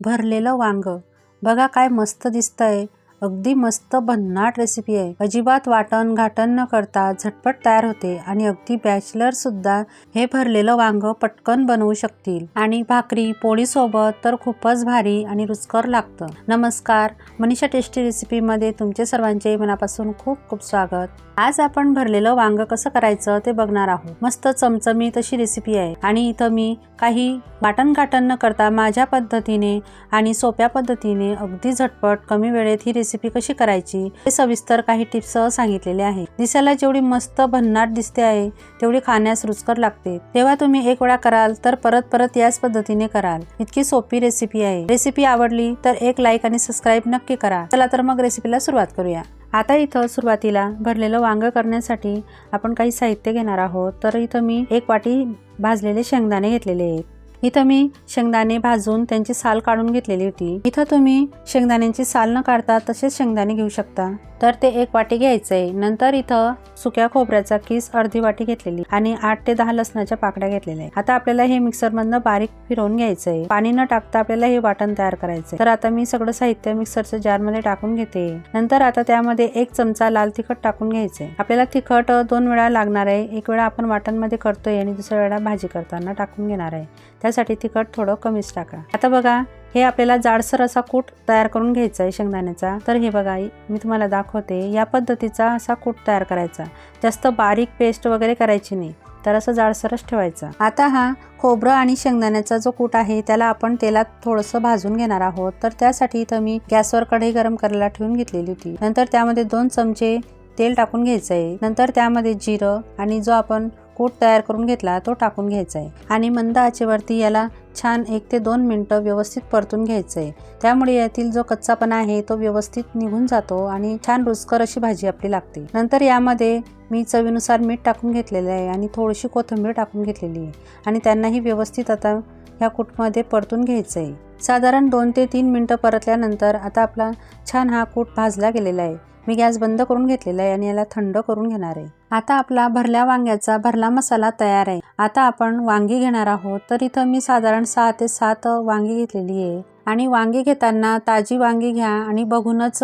भरलेलं वांग बघा काय मस्त दिसतंय। अगदी मस्त भन्नाट रेसिपी आहे। अजिबात वाटण घाटण न करता झटपट तयार होते आणि अगदी बॅचलर सुद्धा हे भरलेलं वांग पटकन बनवू शकतील आणि भाकरी पोळी सोबत तर खूपच भारी आणि रुचकर लागतं। नमस्कार, मनीषा टेस्टी रेसिपी मध्ये तुमचे सर्वांचे मनापासून खूप खूप स्वागत। आज आपण भरलेलं वांग कसं करायचं ते बघणार आहोत। मस्त चमचमीत अशी रेसिपी आहे आणि इथं मी काही वाटण घाटण न करता माझ्या पद्धतीने आणि सोप्या पद्धतीने अगदी झटपट कमी वेळेत ही रेसिपी कशी करायची हे सविस्तर काही टिप्स सांगितलेले आहे। दिसायला जेवढी मस्त भन्नाट दिसते आहे तेवढी खाण्यास रुचकर लागते। तेव्हा तुम्ही एक वेळा कराल तर परत परत याच पद्धतीने कराल। इतकी सोपी रेसिपी आहे। रेसिपी आवडली तर एक लाईक आणि सबस्क्राईब नक्की करा। चला तर मग रेसिपीला सुरुवात करूया। आता इथं सुरुवातीला भरलेलं वांग करण्यासाठी आपण काही साहित्य घेणार आहोत। तर इथं मी 1 वाटी भाजलेले शेंगदाणे घेतलेले आहेत। इथं मी शेंगदाणे भाजून त्यांची साल काढून घेतलेली होती। इथं तुम्ही शेंगदाण्यांची साल न काढता तसेच शेंगदाणे घेऊ शकता। तर ते 1 वाटी घ्यायचंय। नंतर इथं सुक्या खोबऱ्याचा किस अर्धी वाटी घेतलेली आणि 8 ते 10 लसणाच्या पाकळ्या घेतलेल्या आहेत। आता आपल्याला हे मिक्सर मधनं बारीक फिरवून घ्यायचंय। पाणी न टाकता आपल्याला हे वाटण तयार करायचंय। तर आता मी सगळं साहित्य मिक्सरच्या जार मध्ये टाकून घेते। नंतर आता त्यामध्ये 1 चमचा लाल तिखट टाकून घ्यायचंय। आपल्याला तिखट 2 वेळा लागणार आहे। एक वेळा आपण वाटण मध्ये करतोय आणि दुसऱ्या वेळा भाजी करताना टाकून घेणार आहे। त्यासाठी तिखट थोडं कमीच टाका। आता बघा हे आपल्याला जाडसर असा कूट तयार करून घ्यायचा आहे शेंगदाण्याचा। तर हे बघा मी तुम्हाला दाखवते या पद्धतीचा असा कूट तयार करायचा। जास्त बारीक पेस्ट वगैरे करायची नाही, तर असं जाडसरच ठेवायचा। आता हा खोबरं आणि शेंगदाण्याचा जो कूट आहे त्याला आपण तेलात थोडंसं भाजून घेणार आहोत। तर त्यासाठी इथं मी गॅसवर कढई गरम करायला ठेवून घेतलेली होती। नंतर त्यामध्ये 2 चमचे तेल टाकून घ्यायचं आहे। नंतर त्यामध्ये जिरं आणि जो आपण कूट तयार करून घेतला तो टाकून घ्यायचा आहे आणि मंद आचेवरती याला छान 1 ते 2 मिनिटं व्यवस्थित परतून घ्यायचं आहे। त्यामुळे यातील जो कच्चापणा आहे तो व्यवस्थित निघून जातो आणि छान रुचकर अशी भाजी आपली लागते। नंतर यामध्ये मी चवीनुसार मीठ टाकून घेतलेलं आहे आणि थोडीशी कोथिंबीर टाकून घेतलेली आहे आणि त्यांनाही व्यवस्थित आता ह्या कूटमध्ये परतून घ्यायचं आहे। साधारण 2 ते 3 मिनिटं परतल्यानंतर आता आपला छान हा कूट भाजला गेलेला आहे। मी गॅस बंद करून घेतलेला आहे आणि याला थंड करून घेणार आहे। आता आपला भरल्या वांग्याचा भरला मसाला तयार आहे। आता आपण वांगी घेणार आहोत। तर इथं मी साधारण 6 ते 7 वांगी घेतलेली आहे आणि वांगी घेताना ताजी वांगी घ्या आणि बघूनच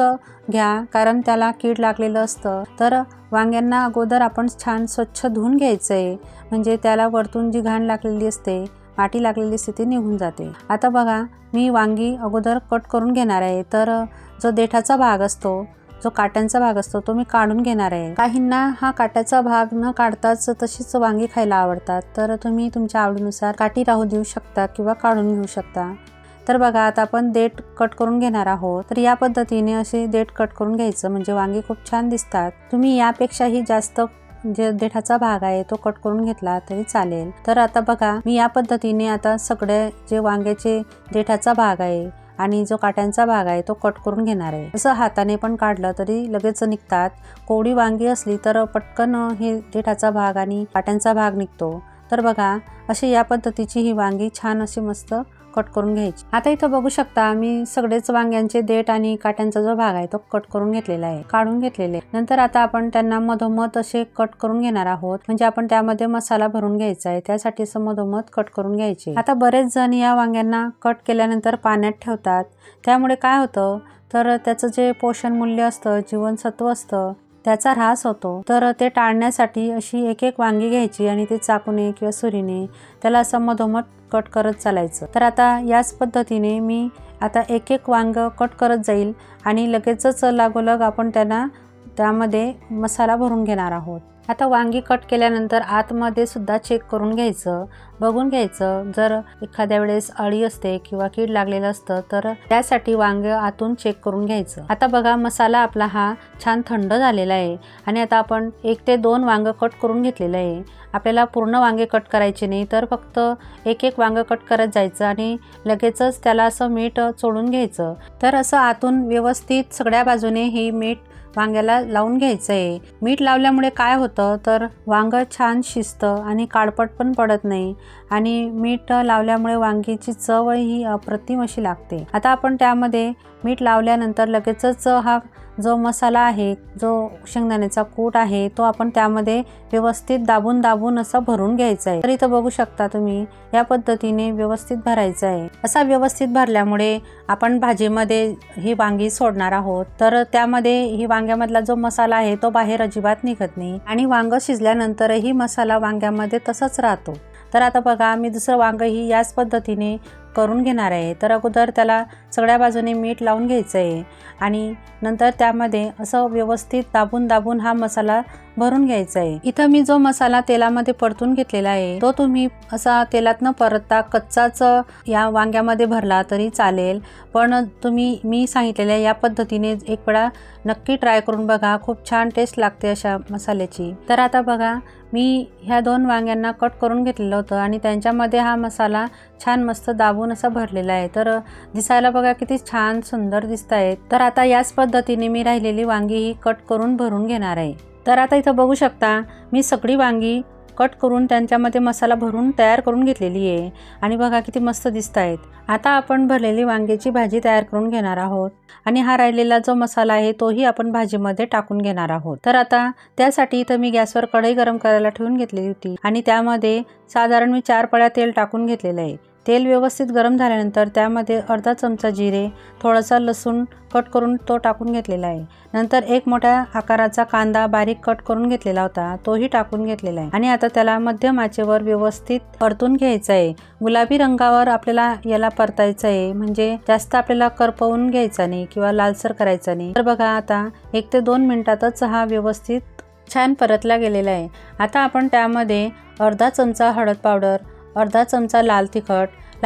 घ्या, कारण त्याला कीड लागलेलं असतं। तर वांग्यांना अगोदर आपण छान स्वच्छ धुवून घ्यायचंय, म्हणजे त्याला वरतून जी घाण लागलेली असते, माती लागलेली असते ती निघून जाते। आता बघा मी वांगी अगोदर कट करून घेणार आहे। तर जो देठाचा भाग असतो, जो काट्यांचा भाग असतो तो मी काढून घेणार आहे। काहींना हा काट्याचा भाग न काढताच तशीच वांगी खायला आवडतात, तर तुम्ही तुमच्या आवडीनुसार काठी राहू देऊ शकता किंवा काढून घेऊ शकता। तर बघा आता आपण देठ कट करून घेणार आहोत। तर या पद्धतीने असे देठ कट करून घ्यायचं, म्हणजे वांगी खूप छान दिसतात। तुम्ही यापेक्षाही जास्त जे देठाचा भाग आहे तो कट करून घेतला तरी चालेल। तर आता बघा मी या पद्धतीने आता सगळे जे वांग्याचे देठाचा भाग आहे आणि जो काट्यांचा भाग आहे तो कट करून घेणार आहे। असं हाताने पण काढलं तरी लगेच निघतात। कोवडी वांगी असली तर पटकन हे देठाचा भाग आणि काट्यांचा भाग निघतो। तर बघा अशी या पद्धतीची ही वांगी छान अशी मस्त कट करून घ्यायची। आता इथं बघू शकता मी सगळेच वांग्यांचे देठ आणि काट्यांचा जो भाग आहे तो कट करून घेतलेला आहे, काढून घेतलेले। नंतर आता आपण त्यांना मधोमध असे कट करून घेणार आहोत, म्हणजे आपण त्यामध्ये मसाला भरून घ्यायचा आहे, त्यासाठी असं मधोमध कट करून घ्यायचे। आता बरेच जण या वांग्यांना कट केल्यानंतर पाण्यात ठेवतात, त्यामुळे काय होतं तर त्याचं जे पोषण मूल्य असतं, जीवनसत्व असतं, त्याचा ऱ्हास होतो। तर ते टाळण्यासाठी अशी एक वांगी घ्यायची आणि ते चाकूने किंवा सुरीने त्याला असं मधोमध कट करत चालायचं। तर आता याच पद्धतीने मी आता एक वांग कट करत जाईल आणि लगेचच लागोलग आपण त्यांना त्यामध्ये मसाला भरून घेणार आहोत। आता वांगी कट केल्यानंतर आतमध्ये सुद्धा चेक करून घ्यायचं, बघून घ्यायचं। जर एखाद्या वेळेस अळी असते किंवा कीड लागलेलं असतं तर त्यासाठी वांग आतून चेक करून घ्यायचं। आता बघा मसाला आपला हा छान थंड झालेला आहे आणि आता आपण 1 ते 2 वांग कट करून घेतलेलं आहे। आपल्याला पूर्ण वांगे कट करायचे नाही, तर फक्त एक वांग कट करत जायचं आणि लगेचच त्याला असं मीठ चोळून घ्यायचं। तर असं आतून व्यवस्थित सगळ्या बाजूने हे मीठ वांग्याला लावून घ्यायचं आहे। मीठ लावल्यामुळे काय होतं तर वांग छान शिजतं आणि काळपट पण पडत नाही आणि मीठ लावल्यामुळे वांगीची चव ही अप्रतिम अशी लागते। आता आपण त्यामध्ये मीठ लावल्यानंतर लगेचच हा जो मसाला आहे, जो शेंगदाण्याचा कूट आहे, तो आपण त्यामध्ये व्यवस्थित दाबून दाबून असं भरून घ्यायचं आहे। तर इथं बघू शकता तुम्ही, या पद्धतीने व्यवस्थित भरायचं आहे। असा व्यवस्थित भरल्यामुळे आपण भाजीमध्ये ही वांगी सोडणार आहोत, तर त्यामध्ये ही वांग्यामधला जो मसाला आहे तो बाहेर अजिबात निघत नाही आणि वांग शिजल्यानंतरही मसाला वांग्यामध्ये तसंच राहतो। तर आता बघा, मी दुसरं वांगही याच पद्धतीने करून घेणार आहे। तर अगोदर त्याला सगळ्या बाजूने मीठ लावून घ्यायचं आहे आणि नंतर त्यामध्ये असं व्यवस्थित दाबून दाबून हा मसाला भरून घ्यायचा आहे। इथं मी जो मसाला तेलामध्ये परतून घेतलेला आहे तो तुम्ही असा तेलात न परतता कच्चाच या वांग्यामध्ये भरला तरी चालेल, पण तुम्ही मी सांगितलेल्या या पद्धतीने एक वेळा नक्की ट्राय करून बघा, खूप छान टेस्ट लागते अशा मसाल्याची। तर आता बघा, मी ह्या 2 वांग्यांना कट करून घेतलेलं होतं आणि त्यांच्यामध्ये हा मसाला छान मस्त दाबून असा भरलेला आहे। तर दिसायला बघा किती छान सुंदर दिसत आहेत। तर आता याच पद्धतीने मी राहिलेली वांगी ही कट करून भरून घेणार आहे। तर आता इथं बघू शकता, मी सगळी वांगी कट करून त्यांच्यामध्ये मसाला भरून तयार करून घेतलेली आहे आणि बघा किती मस्त दिसत आहेत। आता आपण भरलेली वांग्याची भाजी तयार करून घेणार आहोत आणि हा राहिलेला जो मसाला आहे तोही आपण भाजीमध्ये टाकून घेणार आहोत। तर आता त्यासाठी इथं मी गॅसवर कढई गरम करायला ठेवून घेतलेली होती आणि त्यामध्ये साधारण मी 4 पळ्या तेल टाकून घेतलेलं आहे। तेल व्यवस्थित गरम झाल्यानंतर त्यामध्ये अर्धा चमचा जिरे, थोडासा लसूण कट करून तो टाकून घेतलेला आहे। नंतर एक मोठ्या आकाराचा कांदा बारीक कट करून घेतलेला होता तोही टाकून घेतलेला आहे आणि आता त्याला मध्यम आचेवर व्यवस्थित परतून घ्यायचं आहे। गुलाबी रंगावर आपल्याला याला परतायचं आहे, म्हणजे जास्त आपल्याला करपवून घ्यायचा नाही किंवा लालसर करायचा नाही। तर बघा, आता 1 ते 2 मिनिटातच हा व्यवस्थित छान परतला गेलेला आहे। आता आपण त्यामध्ये अर्धा चमचा हळद पावडर, अर्धा चमचा लाल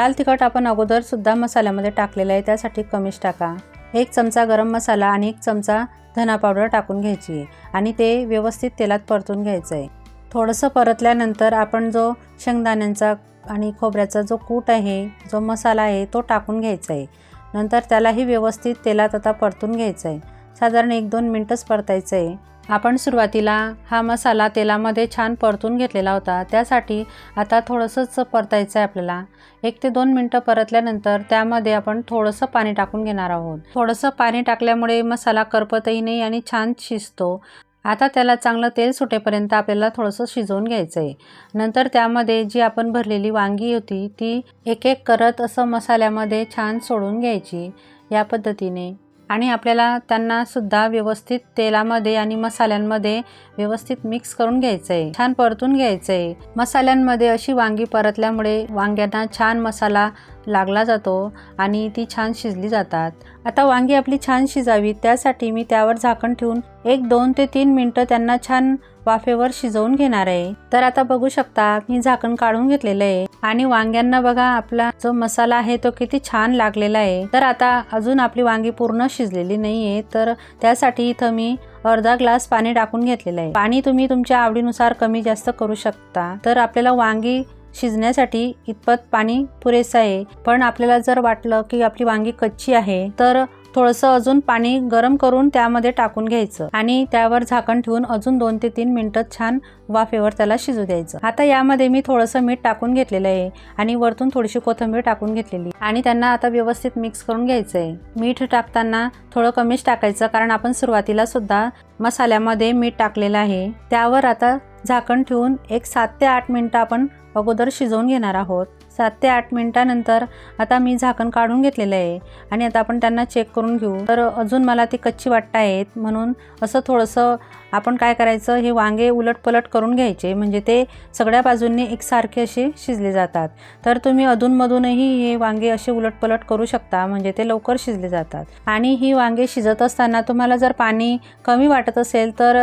तिखट आपण अगोदर सुद्धा मसाल्यामध्ये टाकलेला आहे, त्यासाठी कमीच टाका। 1 चमचा गरम मसाला आणि 1 चमचा धना पावडर टाकून घ्यायची आहे आणि ते व्यवस्थित तेलात परतून घ्यायचं आहे। थोडंसं परतल्यानंतर आपण जो शेंगदाण्यांचा आणि खोबऱ्याचा जो कूट आहे, जो मसाला आहे तो टाकून घ्यायचा आहे। नंतर त्यालाही व्यवस्थित तेलात आता परतून घ्यायचं आहे। साधारण 1-2 मिनिटच परतायचं आहे। आपण सुरुवातीला हा मसाला तेलामध्ये छान परतून घेतलेला होता, त्यासाठी आता थोडंसंच परतायचं आहे आपल्याला। 1 ते 2 मिनिटं परतल्यानंतर त्यामध्ये आपण थोडंसं पाणी टाकून घेणार आहोत। थोडंसं पाणी टाकल्यामुळे मसाला करपतही नाही आणि छान शिजतो। आता त्याला चांगलं तेल सुटेपर्यंत आपल्याला थोडंसं शिजवून घ्यायचं आहे। नंतर त्यामध्ये जी आपण भरलेली वांगी होती ती एक एक करत असं मसाल्यामध्ये छान सोडून घ्यायची या पद्धतीने आणि आपल्याला त्यांना सुद्धा व्यवस्थित तेलामध्ये आणि मसाल्यांमध्ये व्यवस्थित मिक्स करून घ्यायचं आहे, छान परतून घ्यायचं आहे। मसाल्यांमध्ये अशी वांगी परतल्यामुळे वांग्यांना छान मसाला लागला जातो आणि ती छान शिजली जातात। आता वांगी आपली छान शिजावी त्यासाठी मी त्यावर झाकण ठेवून 1-2 ते 3 मिनिटं त्यांना छान वाफेवर शिजवून घेणार आहे। तर आता बघू शकता, मी झाकण काढून घेतलेलं आहे आणि वांग्यांना बघा आपला जो मसाला आहे तो किती छान लागलेला आहे। तर आता अजून आपली वांगी पूर्ण शिजलेली नाहीये, तर त्यासाठी इथं मी अर्धा ग्लास पाणी टाकून घेतलेलं आहे। पाणी तुम्ही तुमच्या आवडीनुसार कमी जास्त करू शकता। तर आपल्याला वांगी शिजण्यासाठी इतपत पाणी पुरेसं आहे, पण आपल्याला जर वाटलं की आपली वांगी कच्ची आहे तर थोडंसं अजून पाणी गरम करून त्यामध्ये टाकून घ्यायचं आणि त्यावर झाकण ठेवून अजून 2 ते 3 मिनिटं छान वाफेवर त्याला शिजू द्यायचं। आता यामध्ये मी थोडंसं मीठ टाकून घेतलेलं आहे आणि वरतून थोडीशी कोथिंबीर टाकून घेतलेली आणि त्यांना आता व्यवस्थित मिक्स करून घ्यायचं आहे। मीठ टाकताना थोडं कमीच टाकायचं, कारण आपण सुरुवातीला सुद्धा मसाल्यामध्ये मीठ टाकलेलं आहे। त्यावर आता झाकण ठेवून एक 7 ते 8 मिनिटं आपण अगोदर शिजवून घेणार आहोत। 7 ते 8 मिनिटानंतर आता मी झाकण काढून घेतलेलं आहे आणि आता आपण त्यांना चेक करून घेऊ। तर अजून मला ती कच्ची वाटत आहेत, म्हणून असं थोडंसं आपण काय करायचं, हे वांगे उलटपलट करून घ्यायचे, म्हणजे ते सगळ्या बाजूंनी एकसारखे असे शिजले जातात। तर तुम्ही अधूनमधूनही हे वांगे असे उलटपलट करू शकता, म्हणजे ते लवकर शिजले जातात। आणि ही वांगे शिजत असताना तुम्हाला जर पाणी कमी वाटत असेल तर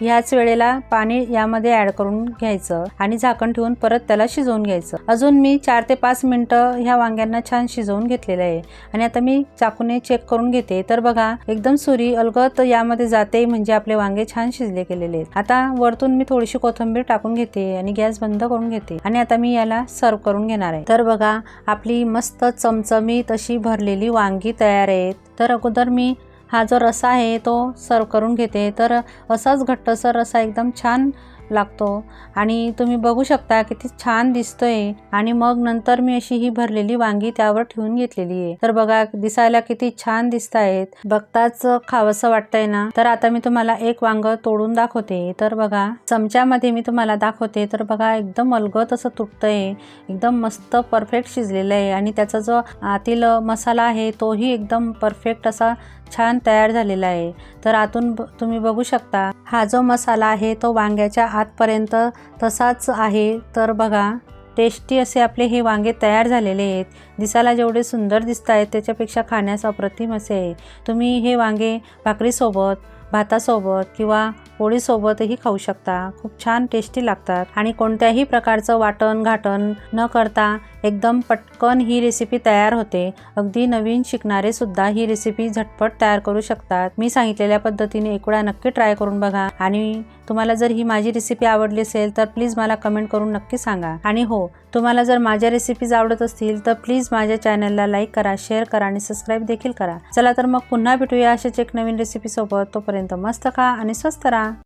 ह्याच वेळेला पाणी यामध्ये ॲड करून घ्यायचं आणि झाकण ठेवून परत त्याला शिजवून घ्यायचं। अजून मी 4 ते 5 मिनिटं ह्या वांग्यांना छान शिजवून घेतलेलं आहे आणि आता मी चाकूने चेक करून घेते। तर बघा, एकदम सुरी अलगद यामध्ये जाते, म्हणजे आपले वांगे छान शिजले गेलेले आहेत। आता वरतून मी थोडीशी कोथिंबीर टाकून घेते आणि गॅस बंद करून घेते आणि आता मी याला सर्व करून घेणार आहे। तर बघा, आपली मस्त चमचमीत अशी भरलेली वांगी तयार आहेत। तर अगोदर मी हा जो रस्सा आहे तो सर्व करून घेते। तर असाच घट्टसर रस्सा एकदम छान लागतो आणि तुम्ही बघू शकता किती छान दिसतोय। आणि मग नंतर मी अशी ही भरलेली वांगी त्यावर ठेवून घेतलेली आहे। तर बघा दिसायला किती छान दिसत आहेत, बघताच खावंसं वाटतंय ना। तर आता मी तुम्हाला एक वांग तोडून दाखवते। तर बघा चमच्यामध्ये मी तुम्हाला दाखवते, तर बघा एकदम अलगद असं तुटतंय, एकदम मस्त परफेक्ट शिजलेलं आहे आणि त्याचा जो आतील मसाला आहे तोही एकदम परफेक्ट असा छान तयार झालेला आहे। तर आतून तुम्ही बघू शकता हा जो मसाला आहे तो वांग्याच्या आतपर्यंत तसाच आहे। तर बघा टेस्टी असे आपले हे वांगे तयार झालेले आहेत। दिसायला जेवढे सुंदर दिसत आहेत त्याच्यापेक्षा खाण्यास अप्रतिम असे आहे। तुम्ही हे वांगे भाकरीसोबत, भातासोबत किंवा पोळीसोबतही खाऊ शकता। खूप छान टेस्टी लागतात आणि कोणत्याही प्रकारचं वाटण घाटण न करता एकदम पटकन ही रेसिपी तयार होते। अगदी नवीन शिकणारे सुद्धा ही रेसिपी झटपट तयार करू शकतात। मी सांगितलेल्या पद्धतीने एक वेळा नक्की ट्राय करून बघा आणि तुम्हाला जर ही माझी रेसिपी आवडली असेल तर प्लीज मला कमेंट करून नक्की सांगा। आणि हो, तुम्हाला जर माझ्या रेसिपीज आवडत असतील तर प्लीज माझ्या चॅनलला लाईक करा, शेअर करा आणि सबस्क्राईब देखील करा। चला तर मग पुन्हा भेटूया अशाच एक नवीन रेसिपी सोबत। तोपर्यंत मस्त खा आणि स्वस्त राहा।